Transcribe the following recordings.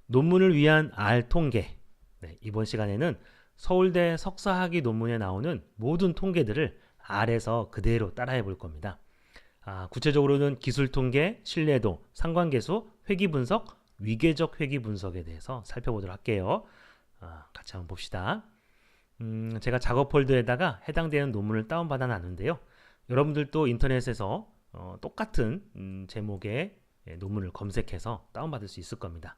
논문을 위한 R 통계. 네, 이번 시간에는 서울대 석사학위 논문에 나오는 모든 통계들을 R에서 그대로 따라해 볼 겁니다. 구체적으로는 기술 통계, 신뢰도, 상관계수, 회귀 분석, 위계적 회귀 분석에 대해서 살펴보도록 할게요. 같이 한번 봅시다. 제가 작업 폴더에다가 해당되는 논문을 다운받아 놨는데요. 여러분들도 인터넷에서 똑같은 제목의 논문을 검색해서 다운받을 수 있을 겁니다.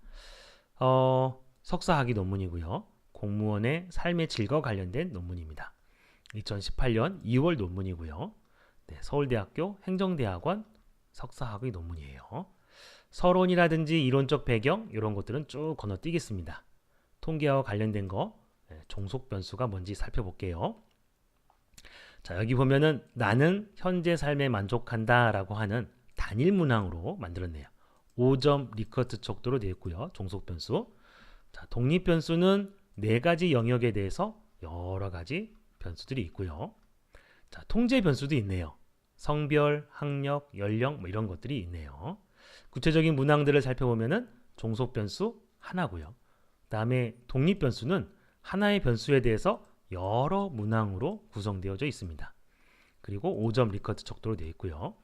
석사학위 논문이고요. 공무원의 삶의 질과 관련된 논문입니다. 2018년 2월 논문이고요. 네, 서울대학교 행정대학원 석사학위 논문이에요. 서론이라든지 이론적 배경 이런 것들은 쭉 건너뛰겠습니다. 통계와 관련된 거, 종속 변수가 뭔지 살펴볼게요. 자, 여기 보면은 나는 현재 삶에 만족한다 라고 하는 단일 문항으로 만들었네요. 5점 리커트 척도로 되어 있고요. 종속 변수. 자, 독립 변수는 4가지 영역에 대해서 여러 가지 변수들이 있고요. 자, 통제 변수도 있네요. 성별, 학력, 연령 뭐 이런 것들이 있네요. 구체적인 문항들을 살펴보면은 종속 변수 하나고요. 그다음에 독립 변수는 하나의 변수에 대해서 여러 문항으로 구성되어져 있습니다. 그리고 5점 리커트 척도로 되어 있고요.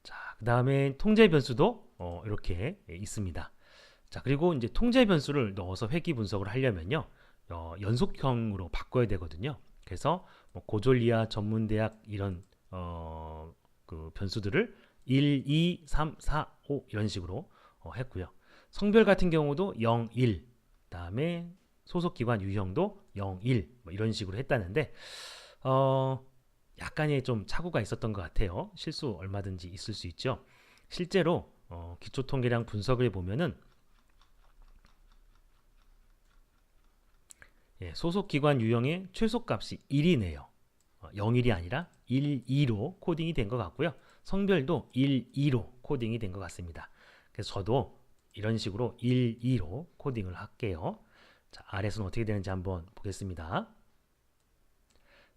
자, 그다음에 통제 변수도 이렇게 있습니다. 자, 그리고 이제 통제 변수를 넣어서 회귀 분석을 하려면요. 연속형으로 바꿔야 되거든요. 그래서 뭐 고졸리아 전문대학 이런 그 변수들을 1, 2, 3, 4, 5 이런 식으로 했고요. 성별 같은 경우도 0, 1, 그다음에 소속기관 유형도 0, 1 뭐 이런 식으로 했다는데 약간의 좀 착오가 있었던 것 같아요. 실수 얼마든지 있을 수 있죠. 실제로 기초통계량 분석을 보면은 소속기관 유형의 최소값이 1이네요. 0일이 아니라 1, 2로 코딩이 된 것 같고요. 성별도 1, 2로 코딩이 된 것 같습니다. 그래서 저도 이런 식으로 1, 2로 코딩을 할게요. 자, R에서는 어떻게 되는지 한번 보겠습니다.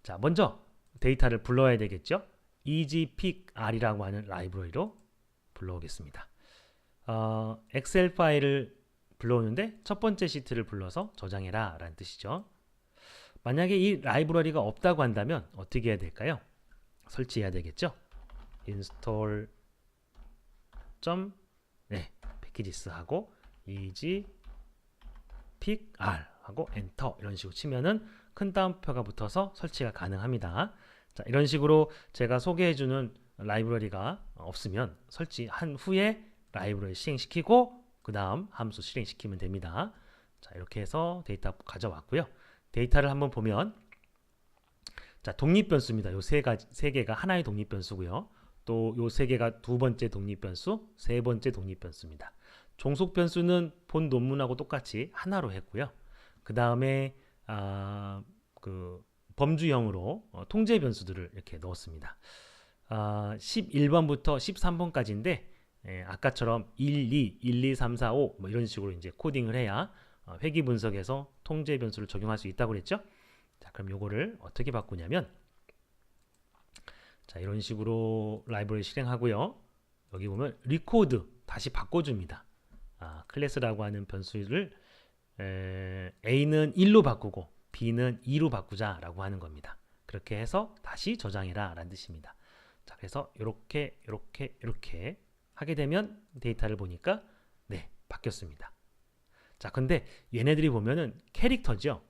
자, 먼저 데이터를 불러야 되겠죠. EasyPickR이라고 하는 라이브러리로 불러오겠습니다. 엑셀 파일을 불러오는데 첫 번째 시트를 불러서 저장해라 라는 뜻이죠. 만약에 이 라이브러리가 없다고 한다면 어떻게 해야 될까요? 설치해야 되겠죠. install packages 하고 easy pick r 하고 엔터 이런 식으로 치면은 큰 따옴표가 붙어서 설치가 가능합니다. 자, 이런 식으로 제가 소개해주는 라이브러리가 없으면 설치한 후에 라이브러리 실행시키고 그 다음 함수 실행시키면 됩니다. 자, 이렇게 해서 데이터 가져왔고요. 데이터를 한번 보면 자, 독립변수입니다. 요 세 개가 하나의 독립변수고요. 또 요 세 개가 두 번째 독립변수, 세 번째 독립변수입니다. 종속변수는 본 논문하고 똑같이 하나로 했고요. 그 다음에 그 범주형으로 통제 변수들을 이렇게 넣었습니다. 11번부터 13번까지인데 아까처럼 1, 2, 1, 2, 3, 4, 5 뭐 이런 식으로 이제 코딩을 해야 회귀 분석에서 통제 변수를 적용할 수 있다고 그랬죠? 자, 그럼 요거를 어떻게 바꾸냐면 자, 이런 식으로 라이브러리 실행하고요. 여기 보면 리코드 다시 바꿔줍니다. 클래스라고 하는 변수를 A는 1로 바꾸고 B는 2로 바꾸자라고 하는 겁니다. 그렇게 해서 다시 저장해라 라는 뜻입니다. 자, 그래서 이렇게 하게 되면 데이터를 보니까 네, 바뀌었습니다. 자, 근데 얘네들이 보면은 캐릭터죠.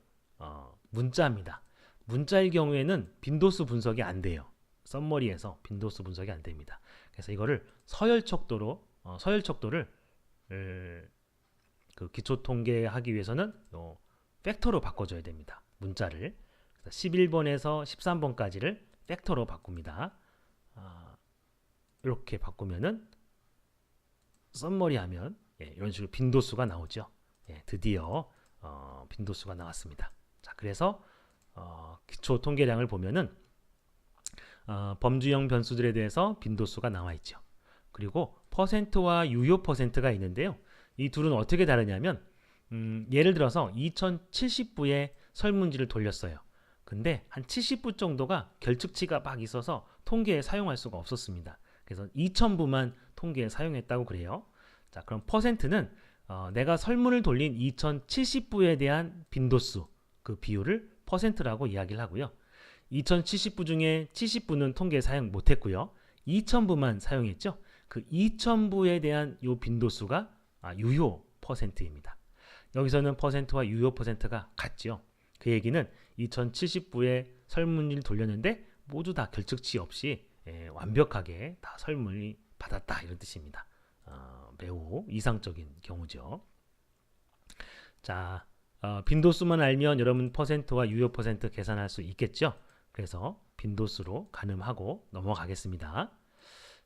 문자입니다. 문자일 경우에는 빈도수 분석이 안 돼요. 썸머리에서 빈도수 분석이 안 됩니다. 그래서 이거를 서열척도를 그 기초 통계하기 위해서는 팩터로 바꿔줘야 됩니다. 문자를 11번에서 13번까지를 팩터로 바꿉니다. 이렇게 바꾸면은 썸머리 하면 이런 식으로 빈도수가 나오죠. 드디어 빈도수가 나왔습니다. 자, 그래서 기초 통계량을 보면은 범주형 변수들에 대해서 빈도수가 나와 있죠. 그리고 퍼센트와 유효 퍼센트가 있는데요. 이 둘은 어떻게 다르냐면 예를 들어서 2070부에 설문지를 돌렸어요. 근데 한 70부 정도가 결측치가 막 있어서 통계에 사용할 수가 없었습니다. 그래서 2000부만 통계에 사용했다고 그래요. 자, 그럼 퍼센트는 내가 설문을 돌린 2070부에 대한 빈도수, 그 비율을 퍼센트라고 이야기를 하고요. 2070부 중에 70부는 통계에 사용 못했고요. 2000부만 사용했죠. 그 2000부에 대한 요 빈도수가 유효 퍼센트입니다. 여기서는 퍼센트와 유효 퍼센트가 같죠. 그 얘기는 2070부에 설문지를 돌렸는데 모두 다 결측치 없이 완벽하게 다 설문이 받았다, 이런 뜻입니다. 매우 이상적인 경우죠. 자, 빈도수만 알면 여러분 퍼센트와 유효 퍼센트 계산할 수 있겠죠. 그래서 빈도수로 가늠하고 넘어가겠습니다.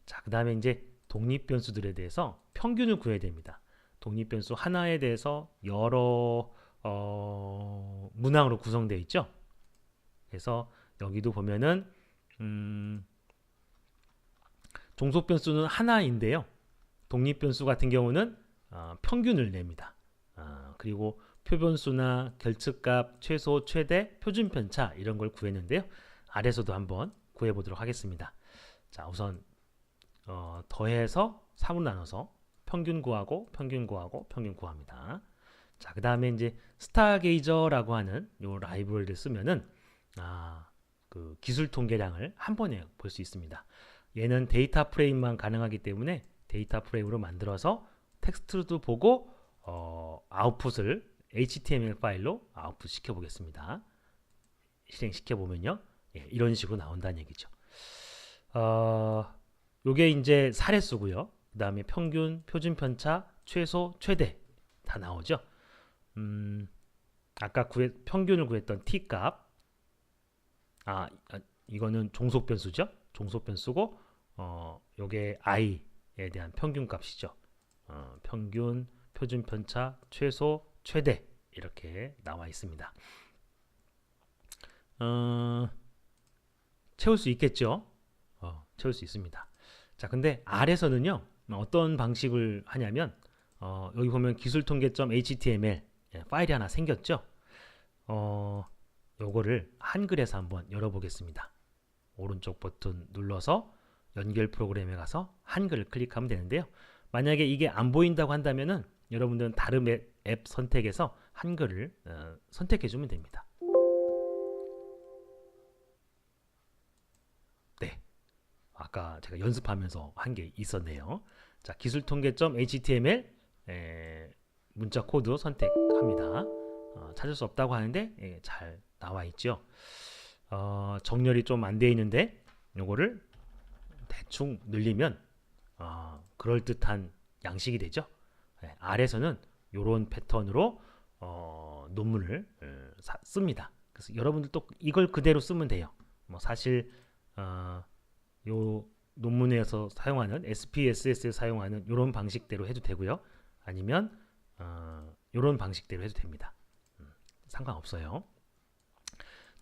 자, 그 다음에 이제 독립변수들에 대해서 평균을 구해야 됩니다. 독립변수 하나에 대해서 여러 문항으로 구성되어 있죠. 그래서 여기도 보면은 종속변수는 하나인데요. 독립변수 같은 경우는 평균을 냅니다. 그리고 표변수나 결측값, 최소, 최대, 표준편차 이런 걸 구했는데요. 아래서도 한번 구해보도록 하겠습니다. 자, 우선 더해서 3으로 나눠서 평균 구하고 평균 구하고 평균 구합니다. 자, 그 다음에 이제 스타게이저라고 하는 요 라이브러리를 쓰면은 그 기술 통계량을 한 번에 볼 수 있습니다. 얘는 데이터 프레임만 가능하기 때문에 데이터 프레임으로 만들어서 텍스트도 보고 아웃풋을 HTML 파일로 아웃풋 시켜 보겠습니다. 실행시켜 보면요, 이런 식으로 나온다는 얘기죠. 요게 이제 사례수고요. 그 다음에 평균, 표준편차, 최소, 최대 다 나오죠. 아까 평균을 구했던 t값, 이거는 종속변수죠. 종속변수고 요게 i에 대한 평균값이죠. 평균, 표준편차, 최소, 최대 이렇게 나와 있습니다. 채울 수 있겠죠. 채울 수 있습니다. 자, 근데 R에서는요 어떤 방식을 하냐면 여기 보면 기술통계.html 파일이 하나 생겼죠. 요거를 한글에서 한번 열어보겠습니다. 오른쪽 버튼 눌러서 연결 프로그램에 가서 한글을 클릭하면 되는데요. 만약에 이게 안 보인다고 한다면은 여러분들은 다른 앱 선택해서 한글을 선택해 주면 됩니다. 네, 아까 제가 연습하면서 한 게 있었네요. 자, 기술통계.html 문자 코드 선택합니다. 찾을 수 없다고 하는데 잘 나와 있죠. 정렬이 좀 안 되어 있는데 요거를 대충 늘리면 그럴듯한 양식이 되죠. R에서는 요런 패턴으로 논문을 씁니다. 그래서 여러분들도 이걸 그대로 쓰면 돼요. 뭐 사실 요 논문에서 사용하는 SPSS에 사용하는 요런 방식대로 해도 되고요. 아니면 요런 방식대로 해도 됩니다. 상관없어요.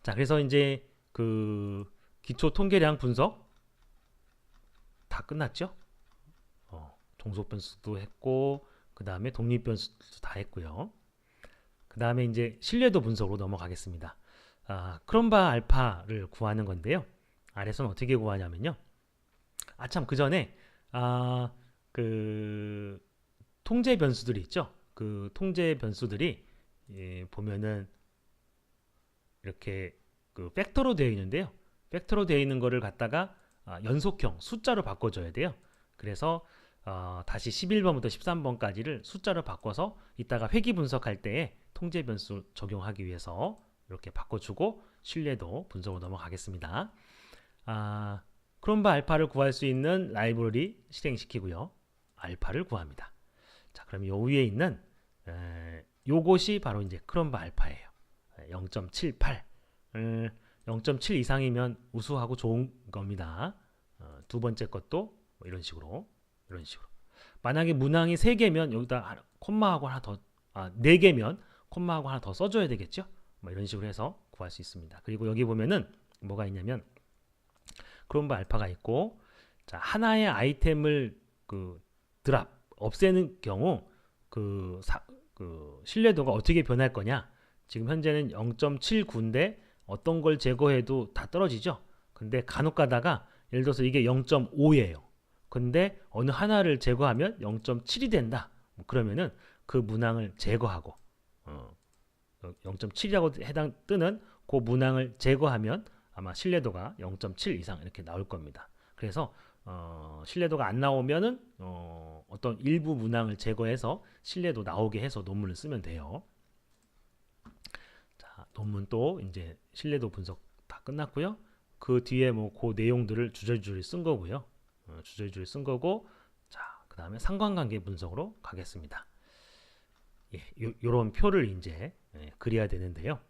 자, 그래서 이제 그 기초 통계량 분석 다 끝났죠. 종속변수도 했고 그 다음에 독립변수도 다 했고요. 그 다음에 이제 신뢰도 분석으로 넘어가겠습니다. 크롬바 알파를 구하는 건데요. 아래서는 어떻게 구하냐면요. 참, 그 전에 그 통제 변수들이 있죠. 그 통제 변수들이 보면은 이렇게 그 팩터로 되어 있는데요. 팩터로 되어 있는 거를 갖다가 연속형 숫자로 바꿔줘야 돼요. 그래서 다시 11번부터 13번까지를 숫자로 바꿔서 이따가 회귀 분석할 때에 통제 변수 적용하기 위해서 이렇게 바꿔주고 신뢰도 분석으로 넘어가겠습니다. 크롬바 알파를 구할 수 있는 라이브러리 실행시키고요. 알파를 구합니다. 자, 그럼 요 위에 있는 요것이 바로 이제 크롬바 알파예요. 0.78 0.7 이상이면 우수하고 좋은 겁니다. 두 번째 것도 뭐 이런 식으로 만약에 문항이 3개면 여기다 콤마하고 하나 더 4개면 콤마하고 하나 더 써줘야 되겠죠. 뭐 이런 식으로 해서 구할 수 있습니다. 그리고 여기 보면은 뭐가 있냐면 크롬바 알파가 있고, 자, 하나의 아이템을 드랍 없애는 경우 그 신뢰도가 어떻게 변할 거냐. 지금 현재는 0.79인데 어떤 걸 제거해도 다 떨어지죠. 근데 간혹 가다가 예를 들어서 이게 0.5예요. 근데 어느 하나를 제거하면 0.7이 된다. 뭐 그러면은 그 문항을 제거하고 0.7이라고 해당 뜨는 그 문항을 제거하면 아마 신뢰도가 0.7 이상 이렇게 나올 겁니다. 그래서 신뢰도가 안 나오면은 어떤 일부 문항을 제거해서 신뢰도 나오게 해서 논문을 쓰면 돼요. 자, 논문 또 이제 신뢰도 분석 다 끝났고요. 그 뒤에 뭐 그 내용들을 주저주저 쓴 거고요. 주저주저 쓴 거고, 자, 그 다음에 상관관계 분석으로 가겠습니다. 예, 요런 표를 이제 그려야 되는데요.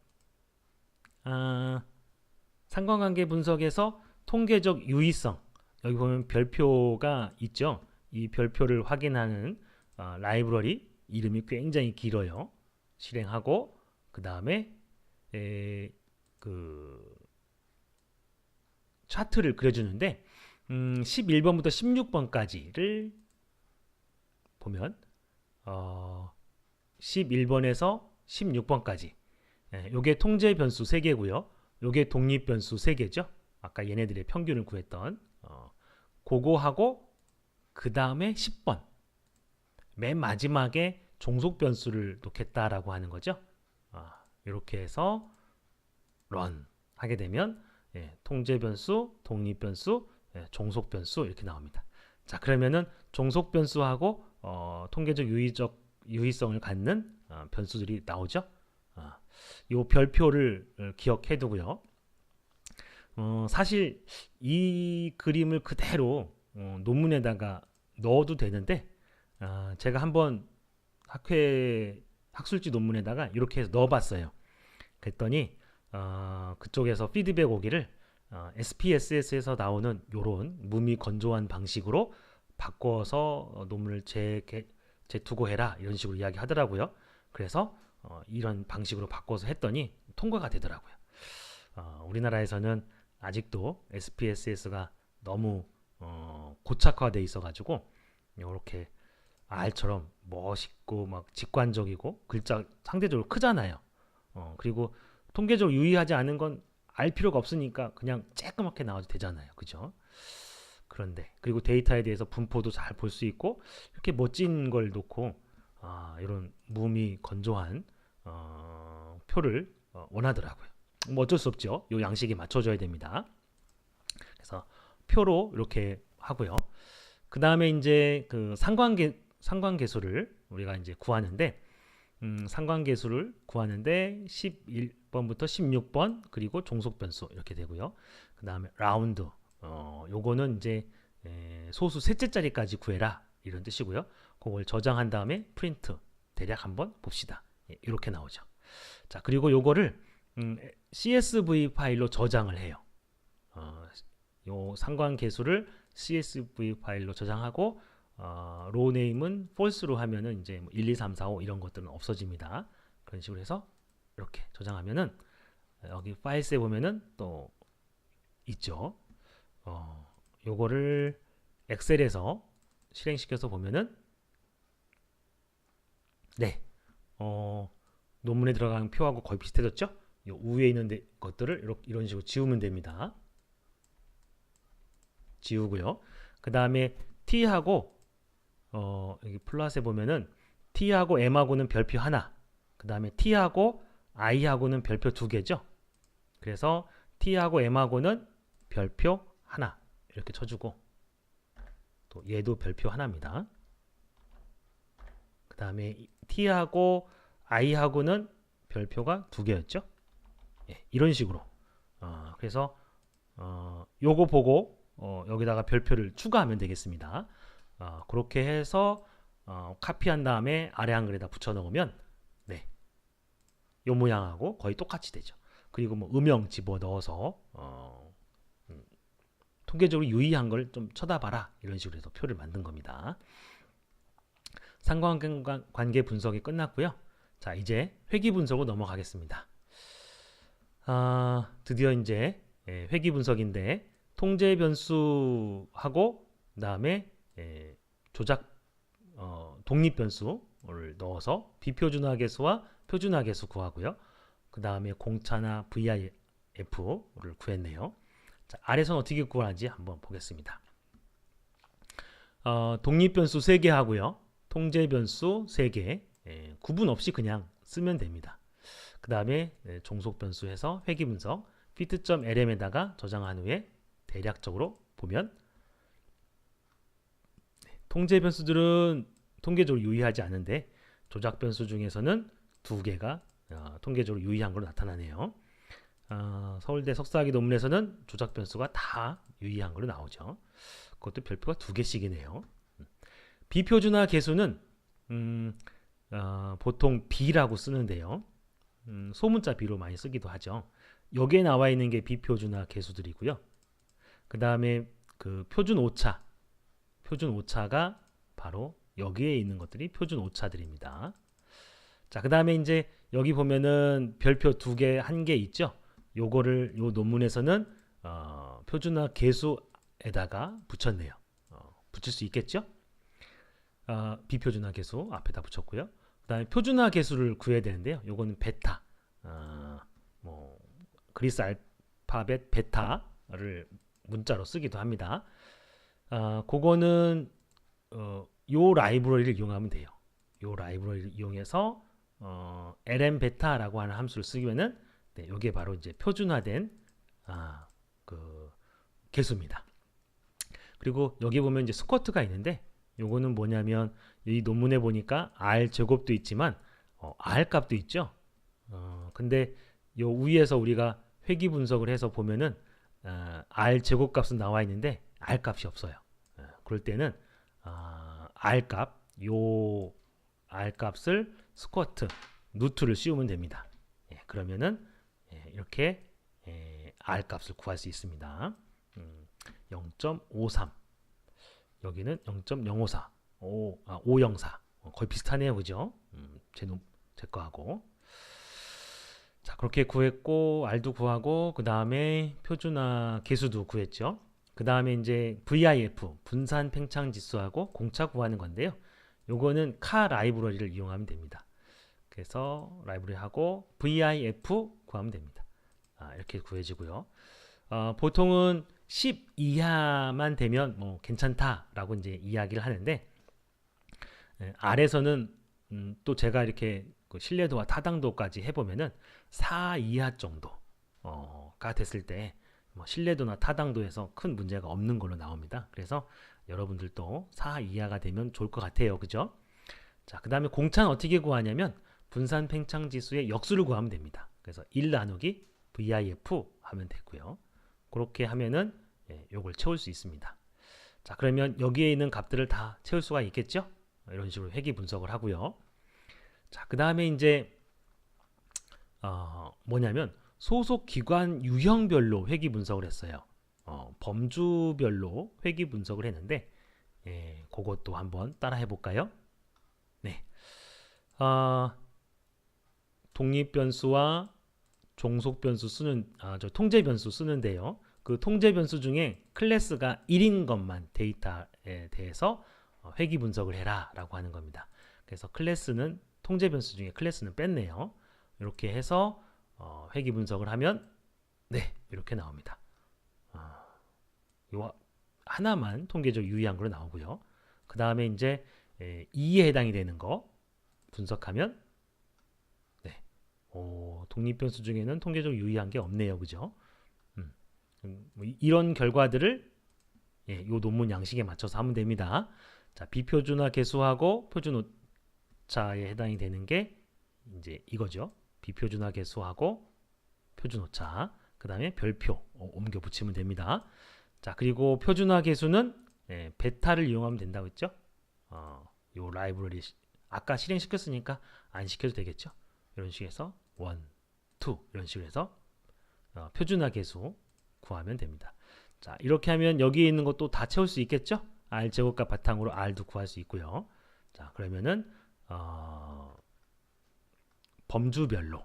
상관관계 분석에서 통계적 유의성, 여기 보면 별표가 있죠. 이 별표를 확인하는 라이브러리 이름이 굉장히 길어요. 실행하고 그 다음에 그 차트를 그려주는데 11번부터 16번까지를 보면 11번에서 16번까지 요게 통제 변수 3개고요. 요게 독립 변수 3개죠. 아까 얘네들의 평균을 구했던 그거하고 그 다음에 10번 맨 마지막에 종속 변수를 놓겠다라고 하는 거죠. 이렇게 해서 run 하게 되면 통제 변수, 독립 변수, 종속 변수 이렇게 나옵니다. 자, 그러면은 종속 변수하고 통계적 유의성을 갖는 변수들이 나오죠. 이 별표를 기억해 두고요. 사실 이 그림을 그대로 논문에다가 넣어도 되는데 제가 한번 학술지 논문에다가 이렇게 해서 넣어봤어요. 그랬더니 그쪽에서 피드백 오기를 SPSS에서 나오는 요런 무미 건조한 방식으로 바꿔서 논문을 재투고해라 이런 식으로 이야기하더라고요. 그래서 이런 방식으로 바꿔서 했더니 통과가 되더라고요. 우리나라에서는 아직도 SPSS가 너무 고착화돼 있어가지고 이렇게 R처럼 멋있고 막 직관적이고 글자 상대적으로 크잖아요. 그리고 통계적으로 유의하지 않은 건 알 필요가 없으니까 그냥 쬐끄맣게 나와도 되잖아요. 그죠? 그런데 그리고 데이터에 대해서 분포도 잘 볼 수 있고 이렇게 멋진 걸 놓고 이런 무미 건조한 표를 원하더라고요. 뭐 어쩔 수 없죠. 이 양식에 맞춰줘야 됩니다. 그래서 표로 이렇게 하고요. 그 다음에 이제 그 상관계수를 우리가 이제 구하는데 상관계수를 구하는데 11번부터 16번 그리고 종속변수 이렇게 되고요. 그 다음에 라운드 요거는 이제 소수 셋째 자리까지 구해라 이런 뜻이고요. 그걸 저장한 다음에 프린트 대략 한번 봅시다. 이렇게 나오죠. 자, 그리고 요거를 CSV 파일로 저장을 해요. 요 상관계수를 CSV 파일로 저장하고 로우 네임은 false로 하면은 이제 1, 2, 3, 4, 5 이런 것들은 없어집니다. 그런 식으로 해서 이렇게 저장하면은 여기 파일스에 보면은 또 있죠. 요거를 엑셀에서 실행시켜서 보면은 논문에 들어가는 표하고 거의 비슷해졌죠? 요 위에 있는 것들을 이런 식으로 지우면 됩니다. 지우고요. 그 다음에 T하고 여기 플러스에 보면은 T하고 M하고는 별표 하나, 그 다음에 T하고 I하고는 별표 2개죠. 그래서 T하고 M하고는 별표 하나 이렇게 쳐주고 또 얘도 별표 하나입니다. 그 다음에 T하고 I하고는 별표가 2개였죠. 이런 식으로 그래서 요거 보고 여기다가 별표를 추가하면 되겠습니다. 그렇게 해서 카피한 다음에 아래 한글에다 붙여 넣으면 요 모양하고 거의 똑같이 되죠. 그리고 뭐 음영 집어 넣어서 통계적으로 유의한 걸 좀 쳐다봐라 이런 식으로 해서 표를 만든 겁니다. 상관관계 분석이 끝났고요. 자, 이제 회귀 분석으로 넘어가겠습니다. 드디어 이제 회귀 분석인데 통제 변수하고 그다음에 조작 독립 변수를 넣어서 비표준화 계수와 표준화 계수 구하고요. 그 다음에 공차나 VIF를 구했네요. 자, 아래선 어떻게 구하는지 한번 보겠습니다. 독립변수 3개 하고요. 통제변수 3개. 구분 없이 그냥 쓰면 됩니다. 그 다음에 종속변수 해서 회귀분석 fit.lm에다가 저장한 후에 대략적으로 보면 통제변수들은 통계적으로 유의하지 않은데 조작변수 중에서는 2개가 통계적으로 유의한 걸로 나타나네요. 서울대 석사학위 논문에서는 조작변수가 다 유의한 걸로 나오죠. 그것도 별표가 2개씩이네요. 비표준화 계수는 보통 B라고 쓰는데요. 소문자 B로 많이 쓰기도 하죠. 여기에 나와 있는 게 비표준화 계수들이고요. 그 다음에 그 표준 오차가 바로 여기에 있는 것들이 표준 오차들입니다. 자, 그 다음에 이제 여기 보면은 별표 2개, 1개 있죠. 요거를 요 논문에서는 표준화 계수에다가 붙였네요. 붙일 수 있겠죠? 비표준화 계수 앞에다 붙였고요. 그 다음에 표준화 계수를 구해야 되는데요. 요거는 베타, 그리스 알파벳 베타를 문자로 쓰기도 합니다. 그거는 요 라이브러리를 이용하면 돼요. 요 라이브러리를 이용해서 lm 베타라고 하는 함수를 쓰면은 이게 바로 이제 표준화된 그 계수입니다. 그리고 여기 보면 이제 스쿼트가 있는데 요거는 뭐냐면 이 논문에 보니까 r 제곱도 있지만 r 값도 있죠. 근데 요 위에서 우리가 회귀 분석을 해서 보면은 r 제곱 값은 나와 있는데 r 값이 없어요. 그럴 때는 r 값, 요 r 값을 스쿼트 루트를 씌우면 됩니다. 그러면은 이렇게 r 값을 구할 수 있습니다. 0.53 여기는 0.054 504 거의 비슷하네요, 그죠? 제 거하고. 자, 그렇게 구했고 r도 구하고 그 다음에 표준화 계수도 구했죠. 그 다음에 이제 VIF 분산 팽창 지수하고 공차 구하는 건데요. 요거는 카 라이브러리를 이용하면 됩니다. 그래서 라이브러리하고 VIF 구하면 됩니다. 이렇게 구해지고요. 보통은 10 이하만 되면 뭐 괜찮다라고 이제 이야기를 하는데 R에서는 또 제가 이렇게 그 신뢰도와 타당도까지 해보면은 4 이하 정도가 됐을 때 뭐 신뢰도나 타당도에서 큰 문제가 없는 걸로 나옵니다. 그래서 여러분들도 4 이하가 되면 좋을 것 같아요. 그죠? 자, 그 다음에 공차는 어떻게 구하냐면 분산 팽창 지수의 역수를 구하면 됩니다. 그래서 1 나누기 VIF 하면 되고요. 그렇게 하면은 요걸 채울 수 있습니다. 자, 그러면 여기에 있는 값들을 다 채울 수가 있겠죠? 이런 식으로 회귀 분석을 하고요. 자, 그 다음에 이제 뭐냐면 소속 기관 유형별로 회귀 분석을 했어요. 범주별로 회귀 분석을 했는데 그것도 한번 따라 해볼까요? 네, 독립변수와 종속변수 쓰는 통제 변수 쓰는데요. 그 통제 변수 중에 클래스가 1인 것만 데이터에 대해서 회귀 분석을 해라 라고 하는 겁니다. 그래서 클래스는 통제 변수 중에 클래스는 뺐네요. 이렇게 해서 회귀 분석을 하면 이렇게 나옵니다. 요 하나만 통계적 유의한 걸로 나오고요. 그 다음에 이제 2에 해당이 되는 거 분석하면 독립변수 중에는 통계적 유의한 게 없네요. 그죠? 뭐 이런 결과들을 요 논문 양식에 맞춰서 하면 됩니다. 자, 비표준화 계수하고 표준 오차에 해당이 되는 게 이제 이거죠. 비표준화 계수하고 표준 오차. 그 다음에 별표 옮겨 붙이면 됩니다. 자, 그리고 표준화 계수는 베타를 이용하면 된다고 했죠. 요 라이브러리 아까 실행시켰으니까 안 시켜도 되겠죠. 이런 식에서 1, 2 이런 식으로 해서 표준화 계수 구하면 됩니다. 자, 이렇게 하면 여기에 있는 것도 다 채울 수 있겠죠? R 제곱값 바탕으로 R도 구할 수 있고요. 자, 그러면은 범주별로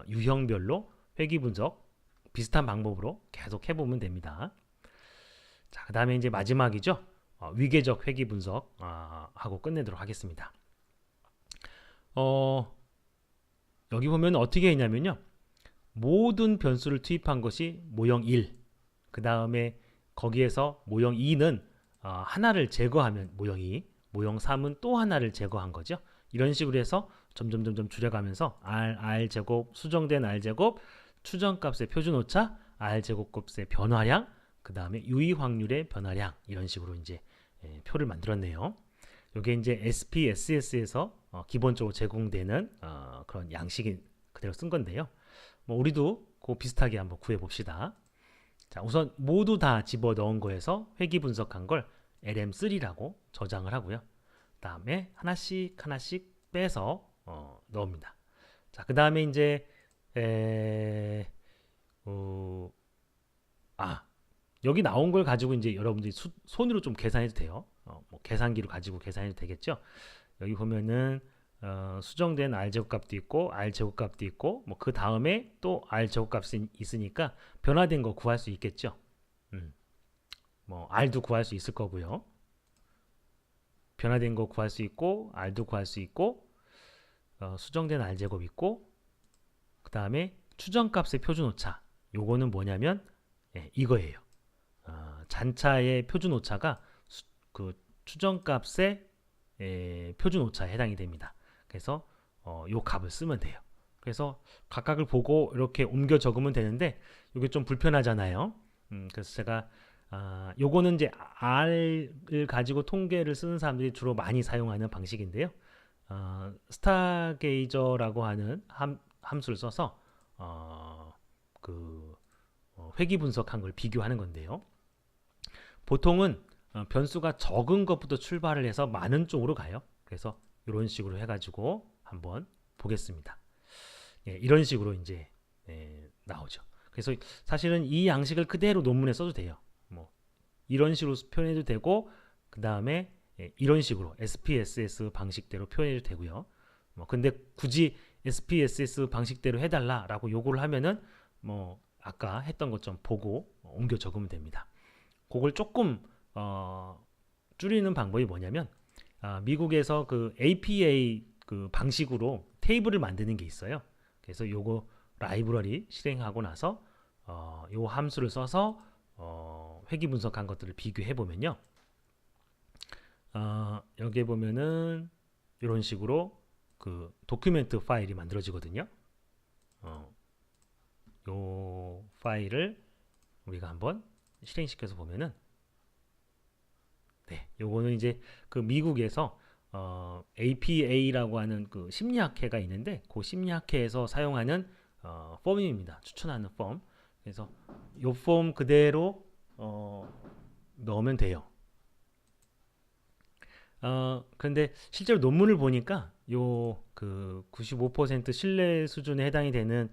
유형별로 회귀 분석 비슷한 방법으로 계속 해보면 됩니다. 자, 그 다음에 이제 마지막이죠. 위계적 회귀 분석 하고 끝내도록 하겠습니다. 여기 보면 어떻게 했냐면요. 모든 변수를 투입한 것이 모형 1. 그 다음에 거기에서 모형 2는 하나를 제거하면 모형 3은 또 하나를 제거한 거죠. 이런 식으로 해서 점점 줄여가면서 r 제곱, 수정된 r 제곱, 추정값의 표준 오차, r 제곱값의 변화량, 그 다음에 유의 확률의 변화량, 이런 식으로 이제 표를 만들었네요. 이게 이제 SPSS에서 기본적으로 제공되는 그런 양식이 그대로 쓴 건데요. 뭐 우리도 그 비슷하게 한번 구해 봅시다. 자, 우선 모두 다 집어 넣은 거에서 회귀 분석한 걸 LM3라고 저장을 하고요. 다음에 하나씩 빼서 넣습니다. 자, 그 다음에 이제 여기 나온 걸 가지고 이제 여러분들이 손으로 좀 계산해도 돼요. 뭐 계산기로 가지고 계산해도 되겠죠. 여기 보면은 수정된 r 제곱값도 있고 r 제곱값도 있고 뭐 그 다음에 또 r 제곱값이 있으니까 변화된 거 구할 수 있겠죠. 뭐 r도 구할 수 있을 거고요. 변화된 거 구할 수 있고 r도 구할 수 있고 수정된 r 제곱 있고 그 다음에 추정값의 표준 오차. 요거는 뭐냐면 이거예요. 잔차의 표준 오차가 그 추정값의 표준 오차에 해당이 됩니다. 그래서 요 값을 쓰면 돼요. 그래서 각각을 보고 이렇게 옮겨 적으면 되는데 이게 좀 불편하잖아요. 그래서 제가 요거는 이제 R을 가지고 통계를 쓰는 사람들이 주로 많이 사용하는 방식인데요. 스타게이저라고 하는 함수를 써서 회귀 분석한 걸 비교하는 건데요. 보통은 변수가 적은 것부터 출발을 해서 많은 쪽으로 가요. 그래서 이런 식으로 해가지고 한번 보겠습니다. 이런 식으로 이제 나오죠. 그래서 사실은 이 양식을 그대로 논문에 써도 돼요. 뭐 이런 식으로 표현해도 되고 그 다음에 이런 식으로 SPSS 방식대로 표현해도 되고요. 근데 굳이 SPSS 방식대로 해달라라고 요구를 하면은 뭐 아까 했던 것 좀 보고 옮겨 적으면 됩니다. 그걸 조금 줄이는 방법이 뭐냐면 미국에서 그 APA 그 방식으로 테이블을 만드는 게 있어요. 그래서 요거 라이브러리 실행하고 나서 요 함수를 써서 회귀 분석한 것들을 비교해 보면요. 여기에 보면은 이런 식으로 그 도큐멘트 파일이 만들어지거든요. 요 파일을 우리가 한번 실행시켜서 보면은 요거는 이제 그 미국에서 APA라고 하는 그 심리학회가 있는데 그 심리학회에서 사용하는 폼입니다. 추천하는 폼. 그래서 요 폼 그대로 넣으면 돼요. 그런데 실제로 논문을 보니까 요 그 95% 신뢰 수준에 해당이 되는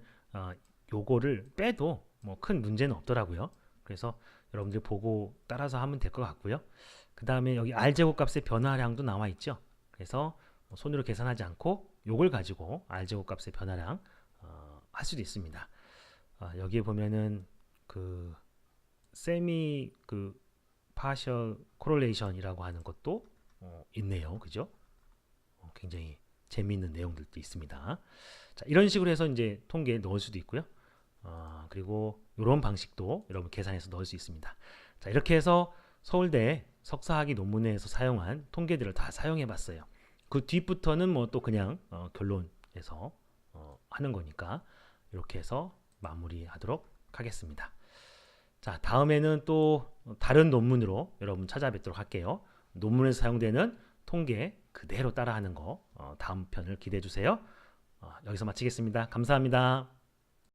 요거를 빼도 뭐 큰 문제는 없더라고요. 그래서 여러분들 보고 따라서 하면 될 것 같고요. 그 다음에 여기 r제곱값의 변화량도 나와 있죠. 그래서 손으로 계산하지 않고 요걸 가지고 r제곱값의 변화량 할 수도 있습니다. 여기에 보면은 그 세미 그 파셜 코렐레이션이라고 하는 것도 있네요. 그죠? 굉장히 재미있는 내용들도 있습니다. 자, 이런 식으로 해서 이제 통계에 넣을 수도 있고요. 그리고 이런 방식도 여러분 계산해서 넣을 수 있습니다. 자, 이렇게 해서 서울대 석사학위 논문에서 사용한 통계들을 다 사용해 봤어요. 그 뒤부터는 뭐 또 그냥 결론에서 하는 거니까 이렇게 해서 마무리하도록 하겠습니다. 자, 다음에는 또 다른 논문으로 여러분 찾아뵙도록 할게요. 논문에서 사용되는 통계 그대로 따라하는 거 다음 편을 기대해 주세요. 여기서 마치겠습니다. 감사합니다.